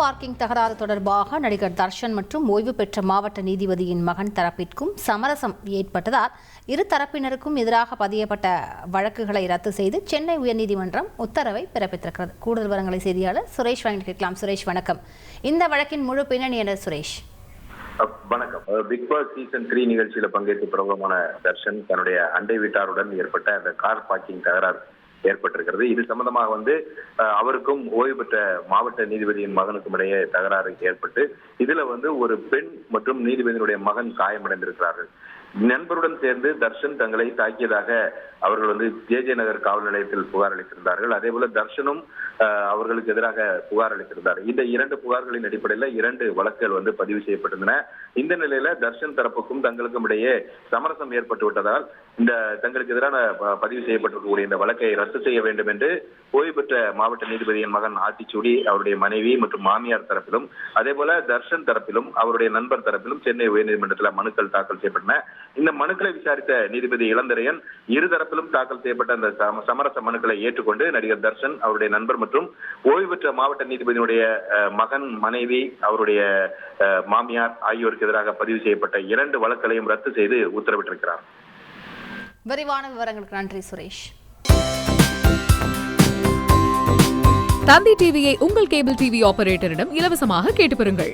Parking தகராறு தொடர்பாக நடிகர் தர்ஷன் மற்றும் ஓய்வு பெற்ற மாவட்ட நீதிபதியின் மகன் தரப்பிற்கும் சமரசம் ஏற்பட்டதால் இரு தரப்பினருக்கும் எதிராக பதியப்பட்ட வழக்குகளை ரத்து செய்து சென்னை உயர்நீதிமன்றம் உத்தரவை பிறப்பித்திருக்கிறது. கூடுதல் விவரங்களை செய்தியாளர் சுரேஷ் வழங்கி கேட்கலாம். சுரேஷ், வணக்கம். இந்த வழக்கின் முழு பின்னணி என்ன சுரேஷ்? வணக்கம். பிக் பாஸ் சீசன் 3 நிகழ்ச்சியில பங்கேற்று பிரபலமான தர்ஷன் தன்னுடைய அண்டை வீட்டாருடன் ஏற்பட்ட அந்த கார் பார்க்கிங் தகராறு ஏற்பட்டிருக்கிறது. இது சம்பந்தமாக அவருக்கும் ஓய்வு பெற்ற மாவட்ட நீதிபதியின் மகனுக்கும் இடையே தகராறு ஏற்பட்டு இதுல ஒரு பெண் மற்றும் நீதிபதியினுடைய மகன் காயமடைந்திருக்கிறார்கள். நண்பருடன் சேர்ந்து தர்ஷன் தங்களை தாக்கியதாக அவர்கள் ஜே நகர் காவல் நிலையத்தில் புகார் அளித்திருந்தார்கள். அதே போல தர்ஷனும் அவர்களுக்கு எதிராக புகார் அளித்திருந்தார். இந்த இரண்டு புகார்களின் அடிப்படையில் 2 வழக்குகள் பதிவு செய்யப்பட்டிருந்தன. இந்த நிலையில தர்ஷன் தரப்புக்கும் தங்களுக்கும் இடையே சமரசம் ஏற்பட்டு விட்டதால் இந்த தங்களுக்கு எதிரான பதிவு செய்யப்பட்டிருக்கக்கூடிய இந்த வழக்கை ரத்து செய்ய வேண்டும் என்று ஓய்வு பெற்ற மாவட்ட நீதிபதியின் மகன் ஆத்திச்சூடி அவருடைய மனைவி மற்றும் மாமியார் தரப்பிலும் அதே போல தர்ஷன் தரப்பிலும் அவருடைய நண்பர் தரப்பிலும் சென்னை உயர்நீதிமன்றத்தில் மனுக்கள் தாக்கல் செய்யப்பட்டன. இந்த மனுக்களை விசாரித்த நீதிபதி இளந்தரையன் இருதரப்பிலும் தாக்கல் செய்யப்பட்ட அந்த சமரச மனுக்களை ஏற்றுக்கொண்டு நடிகர் தர்ஷன் அவருடைய நண்பர் மற்றும் ஓய்வு பெற்ற மாவட்ட நீதிபதியினுடைய மகன், மனைவி, அவருடைய மாமியார் ஆகியோருக்கு எதிராக பதிவு செய்யப்பட்ட 2 வழக்குகளையும் ரத்து செய்து உத்தரவிட்டிருக்கிறார். விரிவான விவரங்களுக்கு நன்றி சுரேஷ். தந்தி டிவியை உங்கள் கேபிள் டிவி ஆபரேட்டரிடம் இலவசமாக கேட்டு பெறுங்கள்.